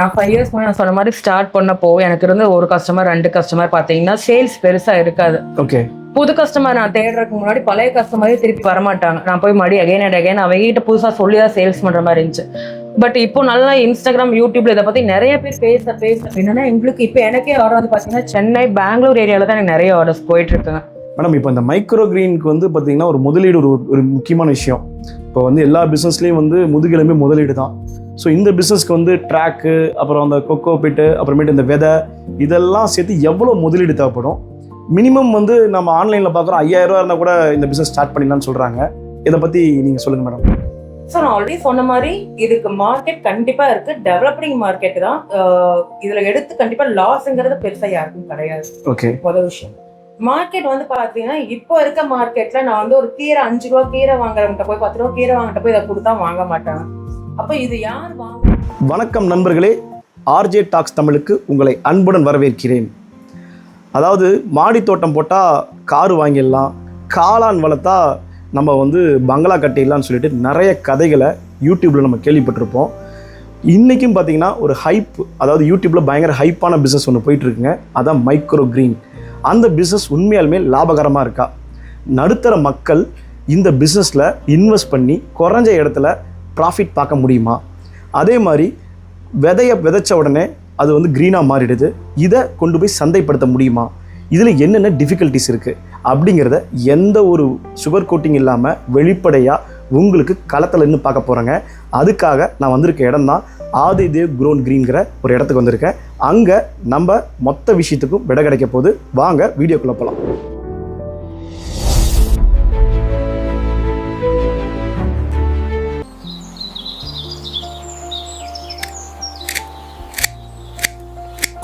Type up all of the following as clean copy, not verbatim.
நான் 5 இயர்ஸ் நான் சொன்ன மாதிரி ஸ்டார்ட் பண்ணப்போ எனக்கு இருந்த ஒரு கஸ்டமர் 2 கஸ்டமர் பார்த்தீங்கன்னா சேல்ஸ் பெருசா இருக்காது. ஓகே. புது கஸ்டமர் நான் தேடுறதுக்கு முன்னாடி பழைய கஸ்டமரே திருப்பி வரமாட்டாங்க. நான் போய் மறுபடியும் அகைன் அண்ட் அகைன் அவங்ககிட்ட புதுசாக சொல்லி தான் சேல்ஸ் பண்ணுற மாதிரி இருந்துச்சு. பட் இப்போ நல்லா இன்ஸ்டாகிராம், யூடியூப்ல இதை பற்றி நிறைய பேர் பேச என்னன்னா எங்களுக்கு இப்போ எனக்கே ஆர்டர் வந்து பார்த்தீங்கன்னா சென்னை, பெங்களூர் ஏரியாவில் தான் எனக்கு நிறைய ஆர்டர்ஸ் போயிட்டு இருக்குங்க. மேடம், இப்போ இந்த மைக்ரோ கிரீனுக்கு வந்து பார்த்தீங்கன்னா ஒரு முதலீடு ஒரு முக்கியமான விஷயம். இப்போ வந்து எல்லா பிஸ்னஸ்லேயும் வந்து முதுகெலும்பே முதலீடு தான். ஸோ இந்த பிஸ்னஸ்க்கு வந்து ட்ராக்கு, அப்புறம் அந்த கொக்கோ பிட்டு, அப்புறமேட்டு இந்த விதை, இதெல்லாம் சேர்த்து எவ்வளோ முதலீடு தேவைப்படும்? மினிமம் வந்து நம்ம ஆன்லைனில் பார்க்குறோம் 5000 ரூபா இருந்தால் கூட இந்த பிஸ்னஸ் ஸ்டார்ட் பண்ணிடலாம்னு சொல்கிறாங்க. இதை பற்றி நீங்கள் சொல்லுங்கள் மேடம். சார், நான் ஆல்ரெடி சொன்ன மாதிரி இதுக்கு மார்க்கெட் கண்டிப்பாக இருக்குது. டெவலப்பிங் மார்க்கெட் தான். இதில் எடுத்து கண்டிப்பாக லாஸ்ங்கிறது பெருசாக யாருக்கும் கிடையாது. ஓகே. முதல் விஷயம், மார்க்கெட் வந்து பார்த்தீங்கன்னா இப்போ இருக்க மார்க்கெட்டில் நான் வந்து ஒரு கீரை 5 ரூபா கீரை வாங்குறவங்கிட்ட போய் 10 ரூபா கீரை வாங்கிட்ட போய் இதை கொடுத்தா வாங்க மாட்டாங்க. அப்போ இது யார் வாங்க? வணக்கம் நண்பர்களே, ஆர்ஜே டாக்ஸ் தமிழுக்கு உங்களை அன்புடன் வரவேற்கிறேன். அதாவது மாடி தோட்டம் போட்டால் காரு வாங்கிடலாம், காளான் வளர்த்தா நம்ம வந்து பங்களா கட்டிடலாம்னு சொல்லிட்டு நிறைய கதைகளை யூடியூப்பில் நம்ம கேள்விப்பட்டிருப்போம். இன்றைக்கும் பார்த்திங்கன்னா ஒரு ஹைப், அதாவது யூடியூப்பில் பயங்கர ஹைப்பான பிஸ்னஸ் ஒன்று போயிட்டுருக்குங்க. அதான் மைக்ரோ கிரீன். அந்த பிஸ்னஸ் உண்மையாலுமே லாபகரமாக இருக்கா? நடுத்தர மக்கள் இந்த பிஸ்னஸில் இன்வெஸ்ட் பண்ணி குறைஞ்ச இடத்துல ப்ராஃபிட் பார்க்க முடியுமா? அதே மாதிரி விதையை விதைச்ச உடனே அது வந்து க்ரீனாக மாறிடுது. இதை கொண்டு போய் சந்தைப்படுத்த முடியுமா? இதில் என்னென்ன டிஃபிகல்ட்டிஸ் இருக்குது அப்படிங்கிறத எந்த ஒரு சுகர் கோட்டிங் இல்லாமல் வெளிப்படையாக உங்களுக்கு களத்தில் இருந்து பார்க்க போகிறேங்க. அதுக்காக நான் வந்திருக்க இடம் தான் ஆதிதேவ் க்ரோன் கிரீன்கிற ஒரு இடத்துக்கு வந்திருக்கேன். அங்கே நம்ம மொத்த விஷயத்துக்கும் விடை கிடைக்க போகுது. வாங்க வீடியோக்குள்ளே போகலாம்.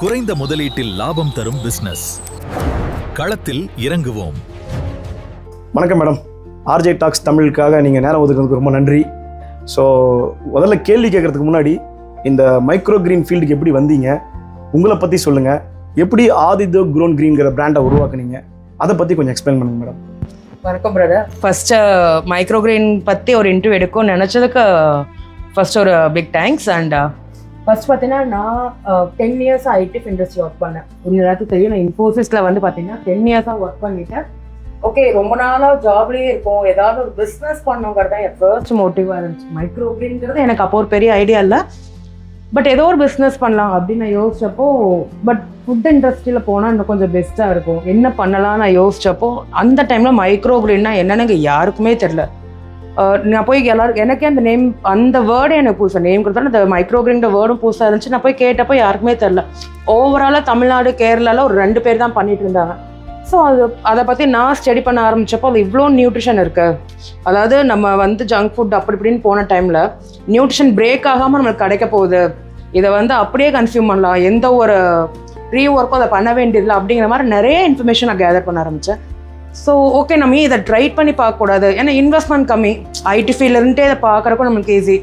குறைந்த முதலீட்டில் லாபம் தரும் பிசினஸ். களத்தில் இறங்குவோம். வணக்கம் மேடம். ஆர்ஜே டாக்ஸ் தமிழுக்காக நீங்கள் நேரம் ஒதுக்கிறதுக்கு ரொம்ப நன்றி. ஸோ முதல்ல கேள்வி கேட்குறதுக்கு முன்னாடி இந்த மைக்ரோ கிரீன் ஃபீல்டுக்கு எப்படி வந்தீங்க, உங்களை பற்றி சொல்லுங்கள். எப்படி ஆதிதேவ் க்ரோன் கிரீன்கிற பிராண்டை உருவாக்குனீங்க, அதை பற்றி கொஞ்சம் எக்ஸ்பிளைன் பண்ணுங்க மேடம். வணக்கம் பிரதர். ஃபஸ்ட்டு மைக்ரோ கிரீன் பற்றி ஒரு இன்டர்வியூ எடுக்கும்னு நினச்சதுக்கு ஃபஸ்ட் ஒரு பிக் தேங்க்ஸ். அண்ட் ஃபர்ஸ்ட் பார்த்தீங்கன்னா நான் 10 இயர்ஸ் ஐடி இண்டஸ்ட்ரி ஒர்க் பண்ணேன். எல்லாத்துக்கும் தெரியும், நான் இன்ஃபோசிஸில் வந்து பார்த்தீங்கன்னா 10 இயர்ஸாக ஒர்க் பண்ணிட்டேன். ஓகே, ரொம்ப நாளாக ஜாப்லேயே இருக்கும், ஏதாவது ஒரு பிஸ்னஸ் பண்ணுங்கிறது தான் என் ஃபர்ஸ்ட் மோட்டிவாக இருந்துச்சு. மைக்ரோ கிரீன்ங்கிறது எனக்கு அப்போ ஒரு பெரிய ஐடியா இல்லை, பட் ஏதோ ஒரு பிஸ்னஸ் பண்ணலாம் அப்படின்னு நான் யோசிச்சப்போ, பட் ஃபுட் இண்டஸ்ட்ரியில் போனால் இன்னும் கொஞ்சம் பெஸ்ட்டாக இருக்கும், என்ன பண்ணலாம் நான் யோசிச்சப்போ அந்த டைமில் மைக்ரோ கிரீன்னா என்னன்னு யாருக்குமே தெரில. நான் போய் எல்லாரும் எனக்கே அந்த நேம், அந்த வேர்டே எனக்கு புதுசாக நேம் கொடுத்தாலும் அந்த மைக்ரோ கிரீன்ற வேர்டும் புதுசாக இருந்துச்சு. நான் போய் கேட்டப்போ யாருக்குமே தெரில. ஓவராலாக தமிழ்நாடு, கேரளாவில் ஒரு 2 பேர் தான் பண்ணிட்டு இருந்தாங்க. ஸோ அதை பற்றி நான் ஸ்டடி பண்ண ஆரம்பித்தப்போ அது இவ்வளோ நியூட்ரிஷன் இருக்குது. அதாவது நம்ம வந்து ஜங்க் ஃபுட் அப்படி இப்படின்னு போன டைமில் நியூட்ரிஷன் பிரேக் ஆகாமல் நம்மளுக்கு கிடைக்க போகுது, இதை வந்து அப்படியே கன்சியூம் பண்ணலாம், எந்த ஒரு ரீ ஒர்க்கும் அதை பண்ண வேண்டியதில்லை அப்படிங்கிற மாதிரி நிறைய இன்ஃபர்மேஷன் நான் கேதர் பண்ண ஆரம்பித்தேன். ஸோ ஓகே, நம்ம இதை ட்ரை பண்ணி பார்க்கக்கூடாது, ஏன்னா இன்வெஸ்ட்மெண்ட் கம்மி, ஐடி ஃபீல்டுன்ட்டே இதை பார்க்குறப்போ நம்மளுக்கு ஈஸி.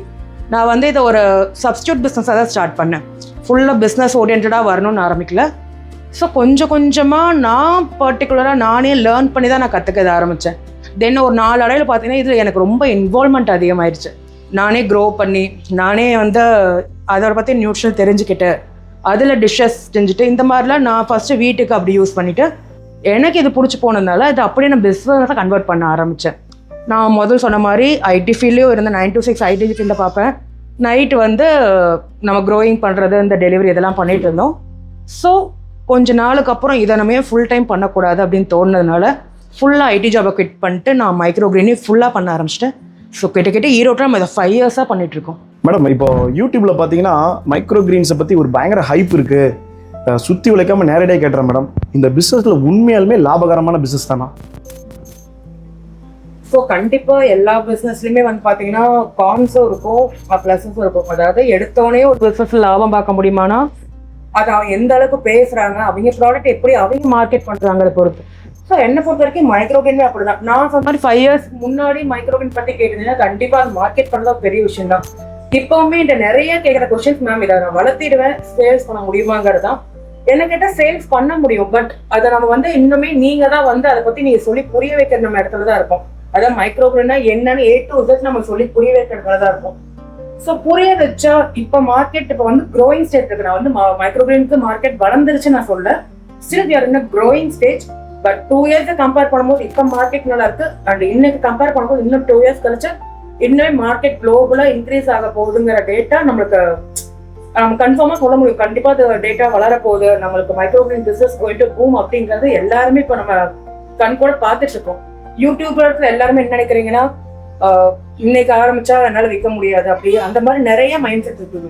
நான் வந்து இதை ஒரு சப்ஸ்டியூட் பிஸ்னஸாக தான் ஸ்டார்ட் பண்ணேன். ஃபுல்லாக பிஸ்னஸ் ஓரியன்டாக வரணும்னு ஆரம்பிக்கல. ஸோ கொஞ்சம் கொஞ்சமாக நான் பர்டிகுலராக நானே லேர்ன் பண்ணி தான் நான் கற்றுக்க ஆரம்பித்தேன். தென் ஒரு 4 அடையில் பார்த்தீங்கன்னா இதில் எனக்கு ரொம்ப இன்வால்மெண்ட் அதிகமாகிடுச்சு. நானே க்ரோ பண்ணி, நானே வந்து அதை பற்றி நியூட்ரிஷன் தெரிஞ்சுக்கிட்டு, அதில் டிஷ்ஷஸ் செஞ்சுட்டு, இந்த மாதிரிலாம் நான் ஃபஸ்ட்டு வீட்டுக்கு அப்படி யூஸ் பண்ணிவிட்டு எனக்கு இது பிடிச்சி போனதுனால இது அப்படியே நான் பிஸ்னஸாக கன்வெர்ட் பண்ண ஆரம்பித்தேன். நான் முதல் சொன்ன மாதிரி ஐடி ஃபீல்ட்லேயும் இருந்தேன். 9 to 6 ஐடி ஃபீல்டில் பார்ப்பேன். நைட்டு வந்து நம்ம க்ரோயிங் பண்ணுறது, இந்த டெலிவரி இதெல்லாம் பண்ணிகிட்டு இருந்தோம். ஸோ கொஞ்ச நாளுக்கு அப்புறம் இதை நம்ம ஃபுல் டைம் பண்ணக்கூடாது அப்படின்னு தோணுனதுனால ஃபுல்லாக ஐடி ஜாபை குவிட் பண்ணிட்டு நான் மைக்ரோ கிரீனையும் ஃபுல்லாக பண்ண ஆரம்பிச்சிட்டேன். ஸோ கிட்ட ஈரோட்டில் நம்ம இதை 5 இயர்ஸாக பண்ணிகிட்ருக்கோம். மேடம், இப்போ யூடியூப்பில் பார்த்தீங்கன்னா மைக்ரோ கிரீன்ஸை பற்றி ஒரு பயங்கர ஹைப் இருக்குது. சுற்றி உழைக்காமல் நேரடியாக கேட்டுறேன் மேடம், இந்த பிஸ்னஸில் உண்மையாலுமே லாபகரமான பிஸ்னஸ் தானா? ஸோ கண்டிப்பாக எல்லா பிஸ்னஸ்லையுமே வந்து பார்த்தீங்கன்னா கான்ஸும் இருக்கும், ப்ளஸஸும் இருக்கும். அதாவது எடுத்தோடனே ஒரு பிஸ்னஸில் லாபம் பார்க்க முடியுமானா அது அவங்க எந்த அளவுக்கு பேசுகிறாங்க, அவங்க ப்ராடக்ட் எப்படி அவங்க மார்க்கெட் பண்ணுறாங்கிறத பொறுத்து. ஸோ என்னை பொறுத்த வரைக்கும் மைக்ரோ கிரீன் அப்படி தான். நான் சொன்ன மாதிரி 5 இயர்ஸ் முன்னாடி மைக்ரோ கிரீன் பற்றி கேட்டீங்கன்னா கண்டிப்பாக அது மார்க்கெட் பண்ணுறது பெரிய விஷயம் தான். இப்போவுமே இந்த நிறைய கேட்குற கொஸ்டின்ஸ், மேம் இதை நான் வளர்த்திடுவேன், சேல்ஸ் பண்ண முடியுமாங்கிறது தான். என்ன கேட்டால் சேல்ஸ் பண்ண முடியும், பட் அதை நம்ம வந்து இன்னுமே நீங்கள் தான் வந்து அதை பற்றி நீங்கள் சொல்லி புரிய வைக்கிற நம்ம இடத்துல தான் இருக்கும். அதான் மைக்ரோ கிரீன்னா என்னன்னு A to Z நம்ம சொல்லி புரிய வைக்கிறதுல தான் இருக்கும். ஸோ புரிய வச்சா இப்போ மார்க்கெட் இப்போ வந்து க்ரோயிங் ஸ்டேட் இருக்கு. நான் வந்து மைக்ரோகிரெயினுக்கு மார்க்கெட் வளர்ந்துருச்சு நான் சொல்ல, still we are in growing stage. But 2 years compare பண்ணும்போது இப்போ மார்க்கெட் நல்லா இருக்கு. அண்ட் இன்னைக்கு கம்பேர் பண்ணும்போது இன்னும் 2 years கழிச்சு இன்னுமே மார்க்கெட் குளோபலா இன்க்ரீஸ் ஆக போகுதுங்கிற டேட்டா நம்மளுக்கு கன்ஃபார்மா சொல்ல முடியும். கண்டிப்பா அது டேட்டா வளர போகுது, நம்மளுக்கு மைக்ரோகிரெயின் பிசினஸ் போயிட்டு பூம் அப்படிங்கிறது எல்லாருமே இப்போ நம்ம கண் கூட பார்த்துட்டு இருக்கோம். யூடியூபர்ஸ் எல்லாருமே என்ன நினைக்கிறீங்கன்னா இன்னைக்கு ஆரம்பிச்சா என்னால விற்க முடியாது அப்படி அந்த மாதிரி நிறைய மைண்ட் செட் இருக்குது.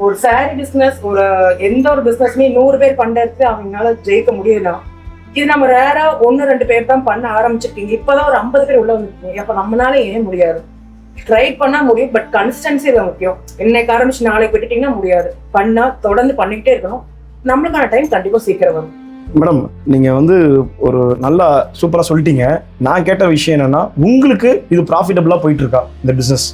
ஒரு சாரி பிசினஸ், ஒரு எந்த ஒரு பிசினஸ்மே 100 பேர் பண்றதுக்கு அவங்களால ஜெயிக்க முடியல. இது நம்ம ரேரா 1-2 பேர் தான் பண்ண ஆரம்பிச்சிருக்கீங்க. இப்பதான் ஒரு 50 பேர் உள்ள வந்துருக்கீங்க. அப்ப நம்மளால ஏன் முடியாது? ட்ரை பண்ணா முடியும், பட் கன்சிஸ்டன்சி தான் முக்கியம். இன்னைக்கு ஆரம்பிச்சு நாளைக்கு விட்டுட்டீங்கன்னா முடியாது. பண்ணா தொடர்ந்து பண்ணிக்கிட்டே இருக்கணும். நம்மளுக்கான டைம் கண்டிப்பா சீக்கிரம் வரும். மேடம், நீங்கள் வந்து ஒரு நல்லா சூப்பராக சொல்லிட்டீங்க. நான் கேட்ட விஷயம் என்னென்னா, உங்களுக்கு இது ப்ராஃபிட்டபுளாக போயிட்டுருக்கா இந்த பிஸ்னஸ்?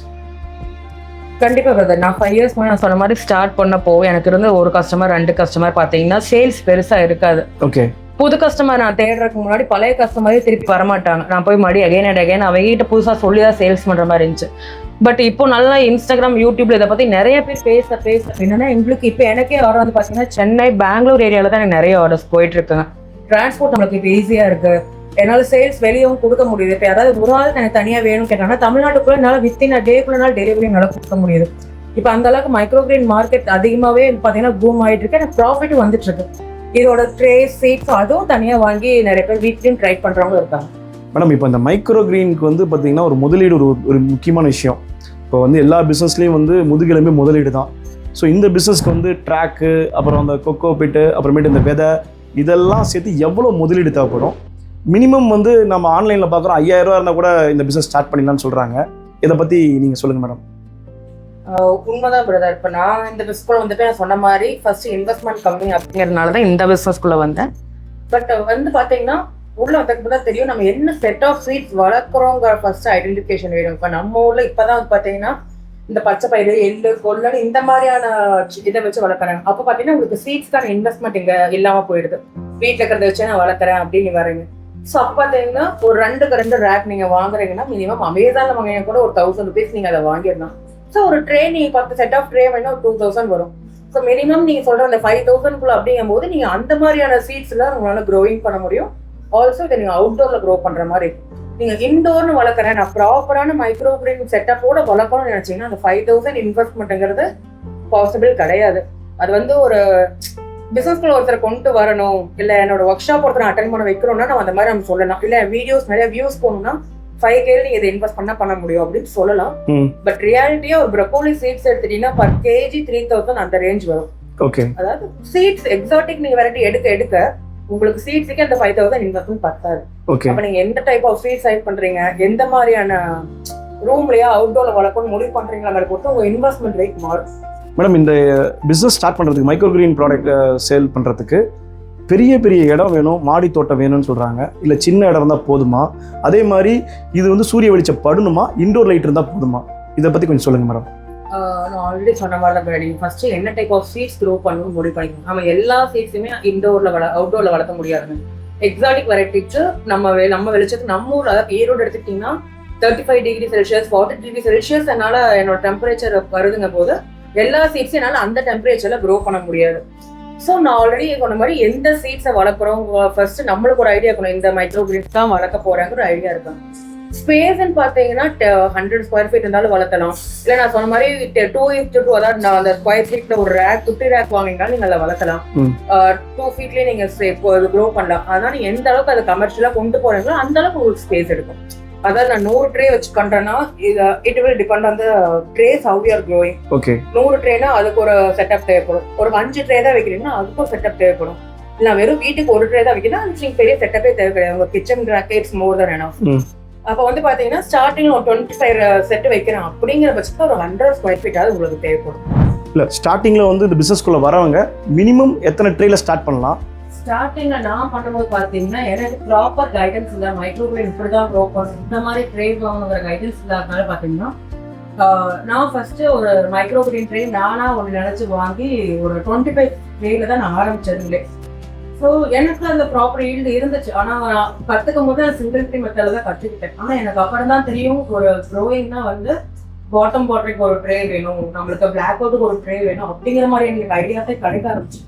கண்டிப்பாக பிரதர். நான் 5 years நான் சொன்ன மாதிரி ஸ்டார்ட் பண்ணப்போ எனக்கு இருந்து ஒரு கஸ்டமர் 2 கஸ்டமர் பார்த்தீங்கன்னா சேல்ஸ் பெருசாக இருக்காது. ஓகே. புது கஸ்டமர் நான் தேடுறதுக்கு முன்னாடி பழைய கஸ்டமரே திருப்பி வரமாட்டாங்க. நான் போய் மறுபடி அகைன் அண்ட் அகைன் அவங்ககிட்ட புதுசாக சொல்லி தான் சேல்ஸ் பண்ணுற மாதிரி இருந்துச்சு. பட் இப்போ நல்லா இன்ஸ்டாகிராம், யூடியூப்ல இதை பற்றி நிறைய பேர் பேச என்னன்னா எங்களுக்கு இப்போ எனக்கே ஆர்டர் வந்து பார்த்தீங்கன்னா சென்னை, பெங்களூர் ஏரியாவில் தான் எனக்கு நிறைய ஆர்டர்ஸ் போயிட்டு இருக்குங்க. டிரான்ஸ்போர்ட் நம்மளுக்கு இப்போ ஈஸியாக இருக்கு. என்னால் சேல்ஸ் வெளியவும் கொடுக்க முடியுது. இப்போ யாராவது ஒரு ஆள் எனக்கு தனியாக வேணும்னு கேட்டாங்கன்னா தமிழ்நாட்டுக்குள்ள என்னால் வித்தின் டேக்குள்ளனால டெலிவரி என்னால் கொடுக்க முடியுது. இப்போ அந்த அளவுக்கு மைக்ரோகிரெயின் மார்க்கெட் அதிகமாகவே பார்த்தீங்கன்னா பூம் ஆகிட்டு இருக்கு. எனக்கு ப்ராஃபிட் வந்துட்டு இருக்கு. இதோட ட்ரே, சீட்ஸ் அதுவும் தனியாக வாங்கி நிறைய பேர் வீட்லையும் ட்ரை பண்ணுறவங்க இருக்காங்க. மேடம், இப்போ இந்த மைக்ரோகிரெயினுக்கு வந்து பார்த்தீங்கன்னா ஒரு முதலீடு ஒரு முக்கியமான விஷயம். இப்போ வந்து எல்லா பிஸ்னஸ்லேயும் வந்து முதுகெலும்பே முதலீடு தான். ஸோ இந்த பிஸ்னஸ்க்கு வந்து ட்ராக்கு, அப்புறம் அந்த கொக்கோ பிட்டு, அப்புறமேட்டு இந்த விதை, இதெல்லாம் சேர்த்து எவ்வளோ முதலீடு தேவைப்படும்? மினிமம் வந்து நம்ம ஆன்லைனில் பார்க்குறோம் 5000 ரூபா இருந்தால் கூட இந்த பிஸ்னஸ் ஸ்டார்ட் பண்ணிடலாம்னு சொல்கிறாங்க. இதை பற்றி நீங்கள் சொல்லுங்கள் மேடம். உண்மைதான் பிரதர். இப்போ நான் இந்த பிஸ்னஸ்குள்ள வந்துட்டு நான் சொன்ன மாதிரி ஃபர்ஸ்ட் இன்வெஸ்ட்மெண்ட் கம்மி அப்படிங்கிறதுனால தான் இந்த பிஸ்னஸ்குள்ள வந்தேன். பட் வந்து பார்த்தீங்கன்னா உள்ள வந்ததுக்கு தான் தெரியும் நம்ம என்ன செட் ஆஃப் சீட்ஸ் வளர்க்குறோங்கிற ஃபர்ஸ்ட் ஐடென்டிஃபிகேஷன் வேணும். இப்போ நம்ம ஊர்ல இப்போதான் பார்த்தீங்கன்னா இந்த பச்சை பயிறு, எள்ளு, கொள்ளு இந்த மாதிரியான இதை வச்சு வளர்க்குறாங்க. அப்போ பார்த்தீங்கன்னா உங்களுக்கு சீட்ஸ்க்கான இன்வெஸ்ட்மெண்ட் இங்கே இல்லாமல் போயிடுது. வீட்டில் இருக்கிறத வச்சு நான் வளர்க்குறேன் அப்படின்னு வரீங்க. ஸோ அப்போ பார்த்தீங்கன்னா ஒரு 2 ரேக் நீங்கள் வாங்குறீங்கன்னா மினிமம் அமேசானில் வாங்கினா கூட ஒரு 1000 rupees நீங்கள் அதை வாங்கிடலாம். ஸோ ஒரு ட்ரே நீங்கள் 10 செட் ஆஃப் ட்ரே வேணா ஒரு 2000 வரும். ஸோ மினிமம் நீங்கள் சொல்கிற அந்த 5000 அப்படிங்கும் போது நீங்கள் அந்த மாதிரியான சீட்ஸ்லாம் உங்களால் க்ரோயிங் பண்ண முடியும். ஆல்சோ இதை நீங்கள் அவுட்டோரில் க்ரோ பண்ணுற மாதிரி இருக்கும். நீங்கள் இன்டோர்னு வளர்க்குறேன், நான் ப்ராப்பரான மைக்ரோகிரெயின் செட்டப்போட வளர்க்கணும்னு நினச்சிங்கன்னா அந்த 5000 இன்வெஸ்ட்மெண்ட்டுங்கிறது பாசிபிள் கிடையாது. அது வந்து ஒரு பிசினஸ்குள்ள ஒருத்தரை கொண்டு வரணும், இல்லை என்னோட ஒர்க் ஷாப் ஒருத்தரை அட்டென்ட் பண்ண வைக்கிறோம்னா நம்ம அந்த மாதிரி நம்ம சொல்லலாம். இல்லை வீடியோஸ் நிறைய வியூஸ் போகணும்னா 5K நீங்க இதை இன்வெஸ்ட் பண்ண முடியும் அப்படின்னு சொல்லலாம். பட் ரியாலிட்டியா ஒரு ப்ரோக்கோலி சீட்ஸ் எடுத்துட்டீங்கன்னா per kg 3000 அந்த ரேஞ்ச் வரும். ஓகே. அதாவது சீட்ஸ் எக்ஸாட்டிக் நீங்க வெரைட்டி எடுக்க உங்களுக்கு சீட்ஸுக்கு அந்த 5000 இன்வெஸ்ட்மெண்ட் பத்தாது. அப்ப நீங்க எந்த டைப் ஆஃப் சீட்ஸ் சைட் பண்றீங்க, எந்த மாதிரியான ரூம்லயா அவுட்டோர்ல வளர்க்கணும்னு முடிவு பண்றீங்களா பொறுத்து உங்க இன்வெஸ்ட்மெண்ட் ரேட் மாறும். மேடம், இந்த பிஸ்னஸ் ஸ்டார்ட் பண்ணுறதுக்கு மைக்ரோகிரெயின் ப்ராடக்ட் சேல் பண்ணுறதுக்கு பெரிய பெரிய இடம் வேணும், மாடி தோட்டம் வேணும்னு சொல்கிறாங்க. இல்லை சின்ன இடம் இருந்தால் போதுமா? அதே மாதிரி இது வந்து சூரிய வெளிச்சம் படணுமா, இன்டோர் லைட் இருந்தால் போதுமா? இதை பற்றி கொஞ்சம் சொல்லுங்கள் மேடம். நான் ஆல்ரெடி சொன்ன மாதிரி தான், நீங்கள் ஃபஸ்ட்டு என்ன டைப் ஆஃப் சீட்ஸ் க்ரோ பண்ணணும் முடிவு பண்ணிக்கணும். நம்ம எல்லா சீட்ஸுமே அவுட்டோரில் வளர்த்த முடியாதுங்க. எக்ஸாட்டிக் வெரைட்டிக்கு நம்ம வெளிச்சத்துக்கு நம்ம ஊரில், அதாவது ஈரோடு எடுத்துக்கிட்டிங்கன்னா 35 டிகிரி செல்சியஸ் 40 டிகிரி செல்சியஸ் என்னால் என்னோட டெம்பரேச்சர் வருதுங்க போது எல்லா சீட்ஸும் என்னால் அந்த டெம்பரேச்சரில் க்ரோ பண்ண முடியாது. ஸோ நான் ஆல்ரெடி சொன்ன மாதிரி எந்த சீட்ஸை வளர்க்குறோம் ஃபர்ஸ்ட் நம்மளுக்கு ஒரு ஐடியா இருக்கணும். இந்த மைக்ரோகிரெயின்ஸ் தான் வளர்க்க போறாங்கிற ஒரு ஐடியா இருக்கும். ஸ்பேஸ்ன்னு பார்த்தீங்கன்னா 100 ஸ்கொயர் ஃபீட் இருந்தாலும் வளர்த்தலாம். இல்லை நான் சொன்ன மாதிரி 2:2, அதாவது நான் அந்த ஸ்கொயர் ஃபீட்ல ஒரு ரேக் 50 ரேக் வாங்கினாலும் நீங்கள் அதை வளர்த்தலாம். 2 ஃபீட்லேயே நீங்கள் க்ரோ பண்ணலாம். அதனால நீங்க எந்த அளவுக்கு அதை கமர்ஷியலாக கொண்டு போறீங்களோ அந்த அளவுக்கு உங்களுக்கு ஸ்பேஸ் எடுக்கும். அதாவது நான் 100 ட்ரே வச்சு பண்றேன்னா it will depend on the trace how you are growing. 100 ட்ரேனா அதுக்கு ஒரு செட்டப் தேவைப்படும். ஒரு 5 ட்ரே தான் வைக்கிறீங்கன்னா அதுக்கு ஒரு செட்டப் தேவைப்படும். இல்லை வெறும் வீட்டுக்கு ஒரு ட்ரே தான் வைக்கிறேன்னா அதுக்கு பெரிய செட்டப்பே தேவை கிடையாது. உங்க கிச்சன் ராக்கெட்ஸ் மோர் தான் எனஃப். அப்போ வந்து பாத்தீங்கன்னா ஸ்டார்டிங் ஒரு 25 செட் வைக்கிறேன் அப்படிங்கிற பட்சத்தில் ஒரு 100 ஸ்கொயர் ஃபீட்டாவது உங்களுக்கு தேவைப்படும். இல்லை ஸ்டார்டிங்கில் வந்து இந்த பிஸ்னஸ்குள்ளே வரவங்க மினிமம் எத்தனை ட்ரேல ஸ்டார்ட் பண்ணலாம்? ஸ்டார்டிங்ல நான் பண்ணும்போது பாத்தீங்கன்னா எனக்கு ப்ராப்பர் கைடன்ஸ் இல்லை. மைக்ரோகிரெயின் இப்படிதான் க்ரோ பண்ணணும், இந்த மாதிரி ட்ரே வாங்கணுங்கிற கைடன்ஸ் இல்லாதனால பாத்தீங்கன்னா நான் ஃபர்ஸ்ட் ஒரு மைக்ரோகிரெயின் ட்ரே நானா ஒன்று நினைச்சு வாங்கி ஒரு 25 ட்ரேல தான் நான் ஆரம்பிச்சதுங்களே. ஸோ எனக்கு அந்த ப்ராப்பர் ஈல்டு இருந்துச்சு. ஆனால் நான் கற்றுக்கும் போது நான் சிங்கிள் ட்ரீ மெத்தடில் தான் கற்றுக்கிட்டேன். ஆனால் எனக்கு அப்புறம் தான் தெரியும் ஒரு க்ரோயிங்னா வந்து பாட்டம் பாட்டருக்கு ஒரு ட்ரே வேணும், நம்மளுக்கு பிளாக் அவுட்டுக்கு ஒரு ட்ரே வேணும் அப்படிங்கிற மாதிரி எங்களுக்கு ஐடியாஸே கிடைக்க ஆரம்பிச்சு.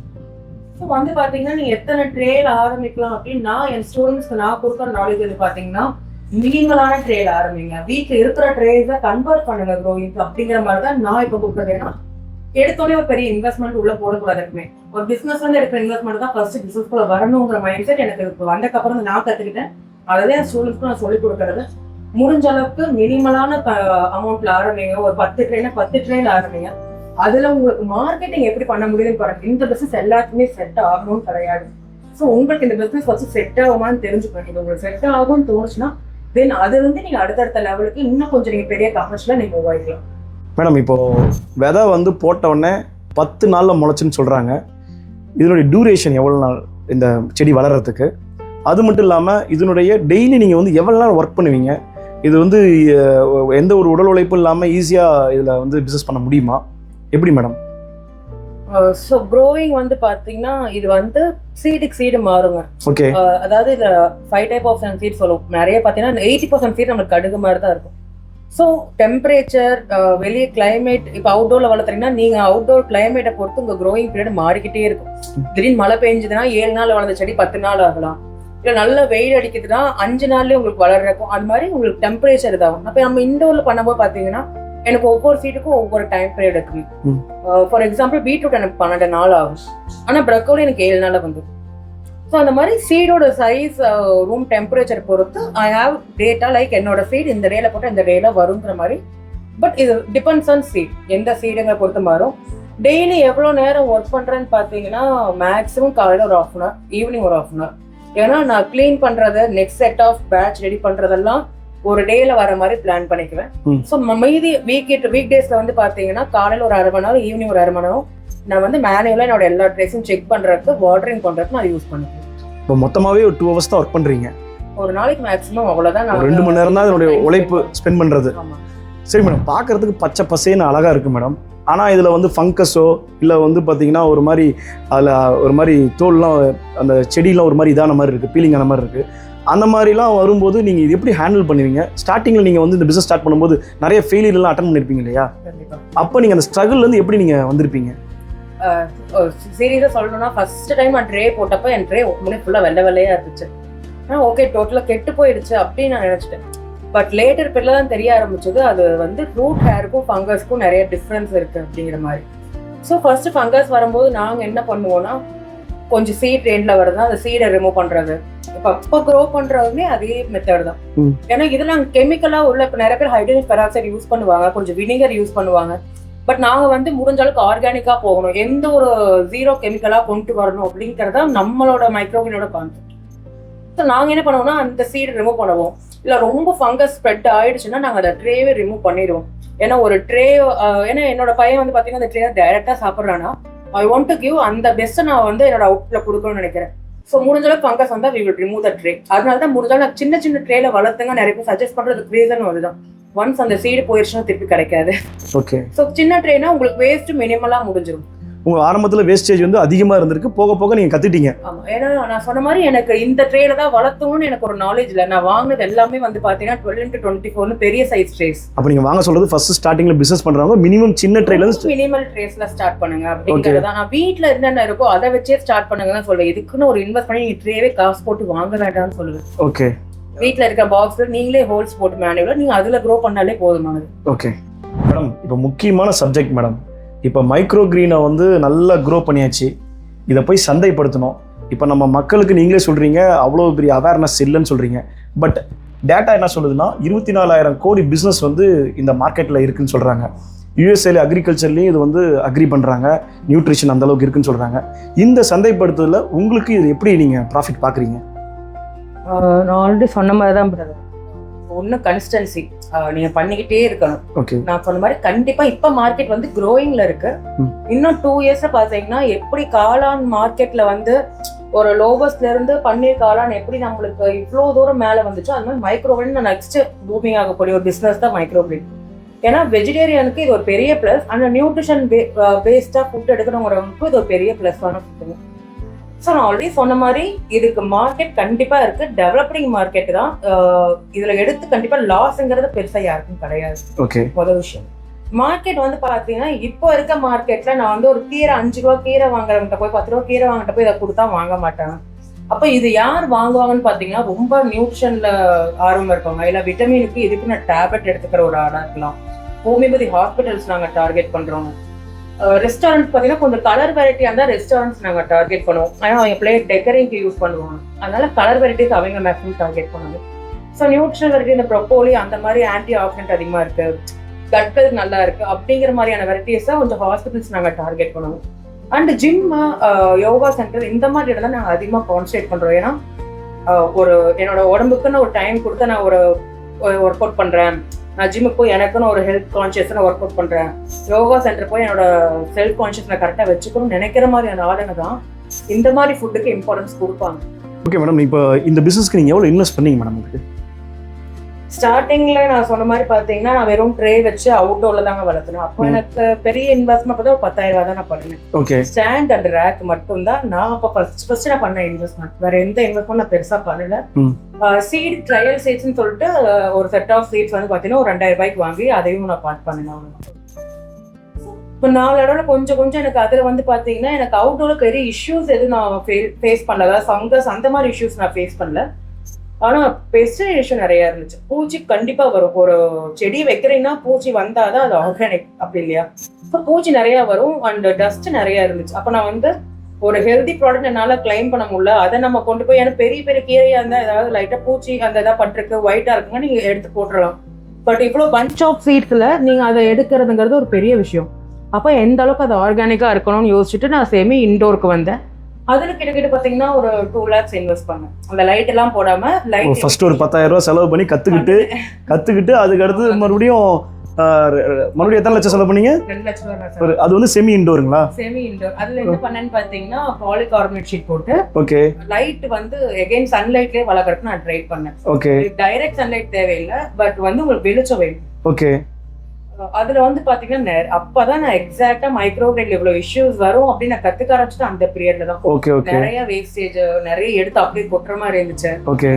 ஸோ வந்து பார்த்தீங்கன்னா நீங்கள் எத்தனை ட்ரேல ஆரம்பிக்கலாம் அப்படின்னு நான் என் ஸ்டூடெண்ட்ஸ்க்கு நான் கொடுக்குற நாலேஜ் வந்து பார்த்தீங்கன்னா மினிமலான ட்ரேல ஆரம்பிங்க, வீட்டில் இருக்கிற ட்ரேஸை கன்வெர்ட் பண்ணுங்க க்ரோயிங்க்கு அப்படிங்கிற மாதிரி தான் நான் இப்போ கொடுக்குறது. ஏன்னா எடுத்தோடனே ஒரு பெரிய இன்வெஸ்ட்மெண்ட் உள்ள போடக்கூடாது. இருக்குமே ஒரு பிசினஸ்ல இருந்து எடுக்கிற இன்வெஸ்ட்மெண்ட் தான் ஃபர்ஸ்ட் பிசினஸ்குள்ள வரணுங்கிற மைண்ட் செட் எனக்கு வந்தக்கப்புறம் நான் கத்துக்கிட்டேன். அதே என் ஸ்டூடெண்ட்ஸ்க்கு நான் சொல்லிக் கொடுக்கறது. முடிஞ்ச அளவுக்கு மினிமலான அமௌண்ட்ல ஆரம்பிங்க, ஒரு 10 ட்ரெயின்ல ஆரம்பிங்க. அதுல உங்களுக்கு மார்க்கெட்டிங் எப்படி பண்ண முடியுதுன்னு பாருங்க. இந்த பிசினஸ் எல்லாத்துக்குமே செட் ஆகணும்னு கிடையாது. ஸோ உங்களுக்கு இந்த பிசினஸ் ஃபர்ஸ்ட் செட் ஆகுமான்னு தெரிஞ்சுக்கணும். இது உங்களுக்கு செட் ஆகும்னு தோணுச்சுன்னா தென் அது வந்து நீங்க அடுத்தடுத்த லெவலுக்கு இன்னும் கொஞ்சம் நீங்க பெரிய கமர்ஷியலா நீங்க மூவ் ஆகிக்கலாம். மேடம், இப்போது விதை வந்து போட்ட உடனே 10 நாளில் முளைச்சுன்னு சொல்கிறாங்க. இதனுடைய டியூரேஷன் எவ்வளோ நாள் இந்த செடி வளர்கிறதுக்கு? அது மட்டும் இல்லாமல் இதனுடைய டெய்லி நீங்கள் வந்து எவ்வளோ நாள் ஒர்க் பண்ணுவீங்க? இது வந்து எந்த ஒரு உடல் உழைப்பும் இல்லாமல் ஈஸியாக இதில் வந்து பிஸ்னஸ் பண்ண முடியுமா? எப்படி மேடம்? ஸோ க்ரோயிங் வந்து பார்த்தீங்கன்னா இது வந்து சீடுக்கு சீடு மாறுங்க. ஓகே. அதாவது இதில் 5 டைப் ஆஃப் சீட் சொல்லுவோம். நிறைய பார்த்தீங்கன்னா 80% சீட் நம்மளுக்கு கடுகு மாதிரி தான் இருக்கும். ஸோ டெம்பரேச்சர், வெளியே கிளைமேட், இப்போ அவுட்டோரில் வளர்த்துறீங்கன்னா நீங்கள் அவுட்டோர் கிளைமேட்டை பொறுத்து உங்கள் க்ரோயிங் பீரியட் மாறிக்கிட்டே இருக்கும். திடீர்னு மழை பெஞ்சதுன்னா 7 நாள் வளர்ந்த செடி 10 நாள் ஆகலாம். இல்லை நல்ல வெயில் அடிக்குதுன்னா 5 நாள்லேயே உங்களுக்கு வளர்றக்கும். அது மாதிரி உங்களுக்கு டெம்பரேச்சர் இதாகும். அப்போ நம்ம இண்டோரில் பண்ணும்போது பார்த்தீங்கன்னா எனக்கு ஒவ்வொரு சீட்டுக்கும் ஒவ்வொரு டைம் பீரியட் இருக்குங்க. ஃபார் எக்ஸாம்பிள் பீட்ரூட் எனக்கு 12 நாள் ஆகும், ஆனால் ப்ரக்கோலி எனக்கு 7 நாள் வந்து. ஸோ அந்த மாதிரி சீடோட சைஸ், ரூம் டெம்பரேச்சர் பொறுத்து ஐ ஹாவ் டேட்டா லைக் என்னோட சீட் இந்த டேல போட்டால் இந்த டேல வருங்கிற மாதிரி. பட் இது டிபெண்ட்ஸ் ஆன் சீட், எந்த சீடுங்கிற பொறுத்து மாறும். டெய்லி எவ்வளோ நேரம் ஒர்க் பண்ணுறேன்னு பார்த்தீங்கன்னா மேக்ஸிமம் காலையில் ஒரு 1/2 hour, ஈவினிங் ஒரு 1/2 hour. ஏன்னா நான் கிளீன் பண்ணுறது, next set of batch ready பண்ணுறதெல்லாம் ஒரு டேல வர மாதிரி பிளான் பண்ணிக்குவேன். ஸோ மீதி வீக் டேஸ்ல வந்து பார்த்தீங்கன்னா காலையில் ஒரு 1/2 மணி நேரம், ஈவினிங் ஒரு 1/2 மணி நேரம் நான் வந்து மேனுவலாக என்னோட எல்லா ட்ரெஸ்ஸும் செக் பண்ணுறதுக்கு, வாட்டரிங் பண்ணுறதுக்கு நான் யூஸ் பண்ணுவேன். இப்போ மொத்தமாகவே ஒரு 2 hours தான் ஒர்க் பண்ணுறீங்க ஒரு நாளைக்கு மேக்ஸிமம் அவ்வளோதான். நான் 2 மணி நேரம் தான் இதனுடைய உழைப்பு ஸ்பெண்ட் பண்ணுறது. சரி மேடம், பார்க்குறதுக்கு பச்சை பசேன்னு அழகாக இருக்குது மேடம். ஆனால் இதில் வந்து ஃபங்கஸோ இல்லை வந்து பார்த்தீங்கன்னா ஒரு மாதிரி அதில் ஒரு மாதிரி தோல்லாம், அந்த செடியெலாம் ஒரு மாதிரி இதான மாதிரி இருக்குது, பீலிங் ஆன மாதிரி இருக்குது. அந்த மாதிரிலாம் வரும்போது நீங்கள் இது எப்படி ஹேண்டில் பண்ணுவீங்க? ஸ்டார்டிங்கில் நீங்கள் வந்து இந்த பிஸ்னஸ் ஸ்டார்ட் பண்ணும்போது நிறைய ஃபெயிலியர்லாம் அட்டன் பண்ணியிருப்பீங்க இல்லையா? அப்போ நீங்கள் அந்த ஸ்ட்ரகிள்லேருந்து எப்படி நீங்கள் வந்திருப்பீங்க? சீரியஸாக சொல்லணும்னா ஃபர்ஸ்ட் டைம் நான் ட்ரே போட்டப்போ என் ட்ரே முன்னாடி ஃபுல்லாக வெள்ளையாக இருந்துச்சு. ஆனால் ஓகே டோட்டலாக கெட்டு போயிடுச்சு அப்படின்னு நான் நினச்சிட்டேன். பட் லேட்டர் பேரில் தான் தெரிய ஆரம்பிச்சது அது வந்து ரூட் ஹேருக்கும் ஃபங்கஸ்க்கும் நிறைய டிஃப்ரென்ஸ் இருக்குது அப்படிங்கிற மாதிரி. ஸோ ஃபர்ஸ்ட் ஃபங்கஸ் வரும்போது நாங்கள் என்ன பண்ணுவோம்னா, கொஞ்சம் சீட் ரேண்டில் வருதுன்னா அந்த சீடை ரிமூவ் பண்ணுறது. இப்போ க்ரோ பண்ணுறதுமே அதே மெத்தட் தான். ஏன்னா இதில் நாங்கள் கெமிக்கலாக உள்ள இப்போ நிறைய பேர் ஹைட்ரஜன் பெராக்சைடு யூஸ் பண்ணுவாங்க, கொஞ்சம் வினிகர் யூஸ் பண்ணுவாங்க. பட் நாங்கள் வந்து முடிஞ்ச அளவுக்கு ஆர்கானிக்காக போகணும், எந்த ஒரு 0 கெமிக்கலாக கொண்டு வரணும் அப்படிங்கிறத நம்மளோட மைக்ரோகினோட கான்செப்ட். ஸோ நாங்கள் என்ன பண்ணுவோம்னா அந்த சீடை ரிமூவ் பண்ணுவோம். இல்லை ரொம்ப ஃபங்கஸ் ஸ்ப்ரெட் ஆயிடுச்சுன்னா நாங்கள் அதை ட்ரேவே ரிமூவ் பண்ணிடுவோம். ஏன்னா ஒரு ட்ரே, ஏன்னா என்னோட பையன் வந்து பார்த்தீங்கன்னா அந்த ட்ரே டைரெக்டாக சாப்பிட்றான்னா ஐ வாண்ட் டு கிவ் அந்த பெஸ்ட்டை நான் வந்து என்னோட அவுட்ல கொடுக்கணும்னு நினைக்கிறேன். ஸோ முடிஞ்ச அளவுக்கு ஃபங்கஸ் வந்தால் we will remove the tray. அதனால தான் முடிஞ்சாலும் நான் சின்ன சின்ன ட்ரேல வளர்த்துங்க நிறைய பேர் சஜஸ்ட் பண்ணுறதுக்கு ரீசன் அதுதான். ஒன்ஸ் அந்த சீடு போயிடுச்சுன்னா திருப்பி கிடைக்காது. ஓகே. ஸோ சின்ன ட்ரேனா உங்களுக்கு வேஸ்ட் மினிமலாக முடிஞ்சிடும். உங்கள் ஆரம்பத்தில் வேஸ்டேஜ் வந்து அதிகமாக இருந்திருக்கு, போக போக நீங்கள் கற்றுட்டீங்க. ஆமாம், ஏன்னா நான் சொன்ன மாதிரி எனக்கு இந்த ட்ரேல தான் வளர்த்தணும்னு எனக்கு ஒரு நாலேஜ் இல்லை. நான் வாங்கினது எல்லாமே வந்து பார்த்தீங்கன்னா 12-24 பெரிய சைஸ் ட்ரேஸ். அப்போ நீங்கள் வாங்க சொல்றது ஃபர்ஸ்ட் ஸ்டார்டிங்கில் பிஸ்னஸ் பண்ணுறவங்க மினிமம் சின்ன ட்ரேலேருந்து மினிமல் ட்ரேஸ்ல ஸ்டார்ட் பண்ணுங்க அப்படிங்கிறதா. நான் வீட்டில் என்னென்ன இருக்கோ அதை வச்சே ஸ்டார்ட் பண்ணுங்க தான் சொல்லுவேன். இதுக்குன்னு ஒரு இன்வெஸ்ட் பண்ணி நீங்கள் ட்ரேவே காசு போட்டு வாங்க வேண்டாம்னு சொல்லுவேன். ஓகே. வீட்டில் இருக்க பாக்ஸில் நீங்களே ஹோல்ஸ் போட்டு மேனுவலாக நீங்கள் அதில் க்ரோ பண்ணாலே போதுமானது. ஓகே மேடம், இப்போ முக்கியமான சப்ஜெக்ட் மேடம். இப்போ மைக்ரோ கிரீனை வந்து நல்லா க்ரோ பண்ணியாச்சு, இதை போய் சந்தைப்படுத்தணும். இப்போ நம்ம மக்களுக்கு நீங்களே சொல்கிறீங்க அவ்வளோ பெரிய அவேர்னஸ் இல்லைன்னு சொல்கிறீங்க. பட் டேட்டா என்ன சொல்லுதுன்னா 24,000 கோடி பிஸ்னஸ் வந்து இந்த மார்க்கெட்டில் இருக்குதுன்னு சொல்கிறாங்க. யூஎஸ்ஏல அக்ரிகல்ச்சர்லேயும் இது வந்து அக்ரி பண்ணுறாங்க, நியூட்ரிஷன் அந்தளவுக்கு இருக்குன்னு சொல்கிறாங்க. இந்த சந்தைப்படுத்துதலில் உங்களுக்கு இது எப்படி நீங்கள் ப்ராஃபிட் பார்க்குறீங்க? நான் ஆல்ரெடி சொன்ன மாதிரி தான் பிரதர், ஒன்று கன்சிஸ்டன்சி நீங்கள் பண்ணிக்கிட்டே இருக்கணும். ஓகே. நான் சொன்ன மாதிரி கண்டிப்பாக இப்போ மார்க்கெட் வந்து க்ரோயிங்கில் இருக்கு. இன்னும் 2 இயர்ஸில் பார்த்தீங்கன்னா எப்படி காளான் மார்க்கெட்டில் வந்து ஒரு லோவஸ்ட்லேருந்து பன்னீர் காளான் எப்படி நம்மளுக்கு இவ்வளோ தூரம் மேலே வந்துச்சோ அது மாதிரி மைக்ரோகிரீன் நெக்ஸ்ட் பூமிங் ஆகக்கூடிய ஒரு பிஸ்னஸ் தான் மைக்ரோகிரீன். ஏன்னா வெஜிடேரியனுக்கு இது ஒரு பெரிய ப்ளஸ், அந்த நியூட்ரிஷன் பேஸ்டாக ஃபுட் எடுக்கிறவங்களுக்கு இது ஒரு பெரிய ப்ளஸ் ஆன ஃபுட்டுங்க. ஸோ நான் ஆல்ரெடி சொன்ன மாதிரி இதுக்கு மார்க்கெட் கண்டிப்பாக இருக்கு, டெவலப்பிங் மார்க்கெட் தான். இதுல எடுத்து கண்டிப்பாக லாஸ்ங்கிறது பெருசாக யாருக்கும் கிடையாது. ஓகே, முதல் விஷயம். மார்க்கெட் வந்து பார்த்தீங்கன்னா இப்போ இருக்க மார்க்கெட்ல நான் வந்து ஒரு கீரை 5 ரூபா கீரை வாங்குறவங்கிட்ட போய் 10 ரூபா கீரை வாங்கிட்ட போய் இதை கொடுத்தா வாங்க மாட்டாங்க. அப்போ இது யார் வாங்குவாங்கன்னு பார்த்தீங்கன்னா ரொம்ப நியூட்ரிஷன்ல ஆர்வம் இருக்கவங்க, இல்லை விட்டமினுக்கு இதுக்கு நான் டேப்லெட் எடுத்துக்கிற ஒரு ஆளாக இருக்கலாம். ஹோமியோபதி ஹாஸ்பிட்டல்ஸ் நாங்கள் டார்கெட் பண்ணுறோம். ரெஸ்டாரண்ட் பார்த்தீங்கன்னா கொஞ்சம் கலர் வெரைட்டியாக இருந்தால் ரெஸ்டாரண்ட்ஸ் நாங்கள் டார்கெட் பண்ணுவோம். ஆனால் அவங்க பிளேட் டெக்கரிங்க்கு யூஸ் பண்ணுவாங்க, அதனால கலர் வெரைட்டிஸ் அவங்க மேக்ஸிமம் டார்கெட் பண்ணுவாங்க. ஸோ நியூட்ரிஷன் வெரைட்டி இந்த ப்ரொப்போலி அந்த மாதிரி ஆன்டி ஆக்சிடென்ட் அதிகமாக இருக்கு, கட்கள் நல்லா இருக்கு அப்படிங்கிற மாதிரியான வெரைட்டிஸை கொஞ்சம் ஹாஸ்பிட்டல்ஸ் நாங்கள் டார்கெட் பண்ணுவோம். அண்ட் ஜிம், யோகா சென்டர் இந்த மாதிரி இடம் தான் நாங்கள் அதிகமாக கான்சன்ட்ரேட் பண்ணுறோம். ஏன்னா ஒரு என்னோட உடம்புக்குன்னு ஒரு டைம் கொடுத்து நான் ஒரு ஒர்க் அவுட் பண்ணுறேன், நான் ஜிம்முக்கு போய் எனக்குன்னு ஒரு ஹெல்த் கான்ஷியஸ் நான் ஒர்க் அவுட் பண்ணுறேன், யோகா சென்டர் போய் என்னோட செல்ஃப் கான்ஷியஸ் நான் கரெக்டாக வச்சுக்கணும்னு நினைக்கிற மாதிரியான ஆளுங்க தான் இந்த மாதிரி ஃபுட்டுக்கு இம்பார்ட்டன்ஸ் கொடுப்பாங்க. ஓகே மேடம், இப்போ இந்த பிஸ்னஸ்க்கு நீங்கள் எவ்வளோ இன்வெஸ்ட் பண்ணீங்க மேடம்? உங்களுக்கு ஸ்டார்டிங்ல நான் சொன்ன மாதிரி பார்த்தீங்கன்னா நான் வெறும் ட்ரே வச்சு அவுட்டோர்ல தாங்க வளர்த்தணும். அப்போ எனக்கு பெரிய இன்வெஸ்ட்மெண்ட் பார்த்தா ஒரு 10,000 ரூபா தான் நான் பண்ணேன். ஓகே, ஸ்டாண்ட் அண்ட் ரேக் மட்டும் தான் நான் அப்போ ஃபர்ஸ்ட் நான் பண்ண இன்வெஸ்ட்மெண்ட். வேற எந்த இன்வெஸ்ட்மெண்ட் நான் பெருசா பண்ணல. சீட் ட்ரையல் சீட்ஸ்ன்னு சொல்லிட்டு ஒரு செட் ஆஃப் சீட்ஸ் வந்து பார்த்தீங்கன்னா ஒரு 2,000 ரூபாய்க்கு வாங்கி அதையும் நான் பார்ட் பண்ணேன். இப்போ 4 இடம்ல கொஞ்சம் கொஞ்சம் எனக்கு அதில் வந்து பார்த்தீங்கன்னா எனக்கு அவுட்டோர்ல பெரிய இஷ்யூஸ் எதுவும் நான் ஃபேஸ் பண்ணல, அதாவது ஃபங்கஸ் அந்த மாதிரி இஷ்யூஸ் நான் ஃபேஸ் பண்ணல. ஆனால் பெஸ்டிசைட் இஷ்யூ நிறையா இருந்துச்சு. பூச்சி கண்டிப்பாக வரும். ஒரு செடி வைக்கிறீங்கன்னா பூச்சி வந்தாதான் அது ஆர்கானிக், அப்படி இல்லையா? இப்போ பூச்சி நிறையா வரும் அண்ட் டஸ்ட் நிறையா இருந்துச்சு. அப்போ நான் வந்து ஒரு ஹெல்தி ப்ராடக்ட் என்னால் கிளைம் பண்ண முடியல. அதை நம்ம கொண்டு போய் ஏன்னா பெரிய பெரிய கீரையாக இருந்தால் ஏதாவது லைட்டாக பூச்சி அந்த இதாக பட்டிருக்கு ஒயிட்டாக இருக்குங்க நீங்கள் எடுத்து போட்டுடலாம். பட் இவ்வளோ பஞ்ச் ஆஃப் சீட்ஸில் நீங்கள் அதை எடுக்கிறதுங்கிறது ஒரு பெரிய விஷயம். அப்போ எந்த அளவுக்கு அது ஆர்கானிக்காக இருக்கணும்னு யோசிச்சுட்டு நான் செமி இன்டோருக்கு வந்தேன். அதில் கிட்ட பார்த்தீங்கன்னா ஒரு 2 lakhs இன்வெஸ்ட் பண்ணேன். அந்த லைட் எல்லாம் போடாம லைட் ஃபர்ஸ்ட் ஒரு 10,000 ரூபா செலவு பண்ணி கத்துக்கிட்டு அதுக்கு அடுத்து மறுபடியும் எத்தனை லட்சம் செலவு பண்ணீங்க? 2 லட்சம் ரூபாய். அது வந்து செமி இன்டோருங்களா? Semi indoor. அதுல என்ன பண்ணேன்னு பாத்தீங்கன்னா பாலிகார்பனேட் ஷீட் போட்டு ஓகே லைட் வந்து அகைன் சன்லைட்லயே வளர்க்கறதுக்கு நான் ட்ரை பண்ணேன். ஓகே, டைரக்ட் சன்லைட் தேவையில்லை, பட் வந்து உங்களுக்கு வெளிச்சம் வேணும். ஓகே, அதுல வந்து பாத்தீங்கன்னா அப்பதான் நான் எக்ஸாக்டா மைக்ரோவேவ்ல இவ்வளவு இஷ்யூஸ் வரும் அப்படின்னு நான் கத்துக்க ஆரம்பிச்சுட்டு அந்த பீரியட்ல தான். ஓகே, ஓகே, நிறைய வேஸ்டேஜ் நிறைய எடுத்து அப்படியே கொட்டுற மாதிரி இருந்துச்சு. ஓகே,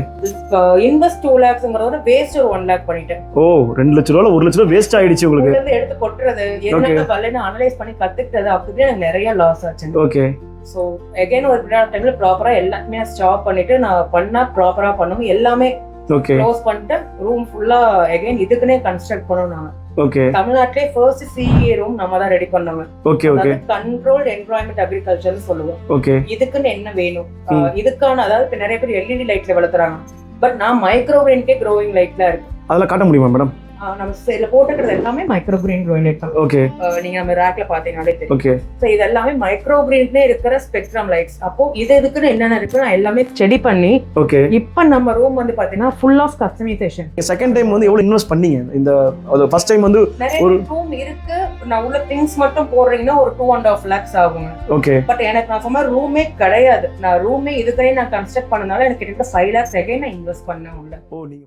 இன்வெஸ்ட் 2 lakhsங்கறத வேஸ்ட் ஒரு 1 lakh பண்ணிட்டேன். ஓ 2 லட்சம் ரூபாய் 1 லட்சம் ரூபாய் வேஸ்ட் ஆயிடுச்சு உங்களுக்கு. இருந்து எடுத்து கொட்டுறது என்ன பல்லன்னு அனலைஸ் பண்ணி கத்துக்கிட்டது அப்படியே எனக்கு நிறைய லாஸ் ஆச்சு. ஓகே, ஸோ அகைன் ஒரு டைம்ல ப்ராப்பரா எல்லாத்தையுமே ஸ்டாப் பண்ணிட்டு நான் பண்ணா ப்ராப்பரா பண்ணணும், எல்லாமே ஓகே க்ளோஸ் பண்ணிட்டு ரூம் ஃபுல்லா அகைன் இதுக்குன்னே கன்ஸ்ட்ரக்ட் பண்ணணும். நான் ஓகே, தமிழ்நாட்டிலே ஃபர்ஸ்ட் சிஏ ரூம் நம்ம தான் ரெடி பண்ணோம். ஓகே, ஓகே, கண்ட்ரோல்ட் என்விரான்மெண்ட் அக்ரிகல்ச்சர்னு சொல்லுவோம். ஓகே, இதுக்குன்னு என்ன வேணும், இதுக்கான அதாவது இப்ப நிறைய பேர் எல்இடி லைட்ல வளர்த்துறாங்க, பட் நான் மைக்ரோவேவ்க்கே க்ரோவிங் லைட்ல இருக்கு. அதெல்லாம் காட்ட முடியுமா மேடம்? நம்ம இதுல போட்டுக்கிறது எல்லாமே மைக்ரோ கிரீன் க்ரோயிங் லைட் தான். ஓகே, நீங்க நம்ம ரேக்ல பாத்தீங்கன்னாலே தெரியும். ஓகே, சோ இது எல்லாமே மைக்ரோ கிரீன்ல இருக்கிற ஸ்பெக்ட்ரம் லைட்ஸ். அப்போ இது இதுக்குன்னு என்னென்ன இருக்கு நான் எல்லாமே செடி பண்ணி ஓகே. இப்போ நம்ம ரூம் வந்து பாத்தீங்கன்னா full of customisation. Second time வந்து எவ்வளவு இன்வெஸ்ட் பண்ணீங்க? இந்த ஃபர்ஸ்ட் டைம் வந்து ஒரு ரூம் இருக்கு, நான் உள்ள திங்ஸ் மட்டும் போடுறீங்கன்னா ஒரு 2.5 lakhs ஆகும். ஓகே, பட் எனக்கு நான் சொன்ன ரூமே கிடையாது. நான் ரூமே இதுக்குனே நான் கன்ஸ்ட்ரக்ட் பண்ணனால எனக்கு கிட்ட 5 lakhs அகைன் நான் இன்வெஸ்ட் பண்ண உள்ள. ஓ நீங்க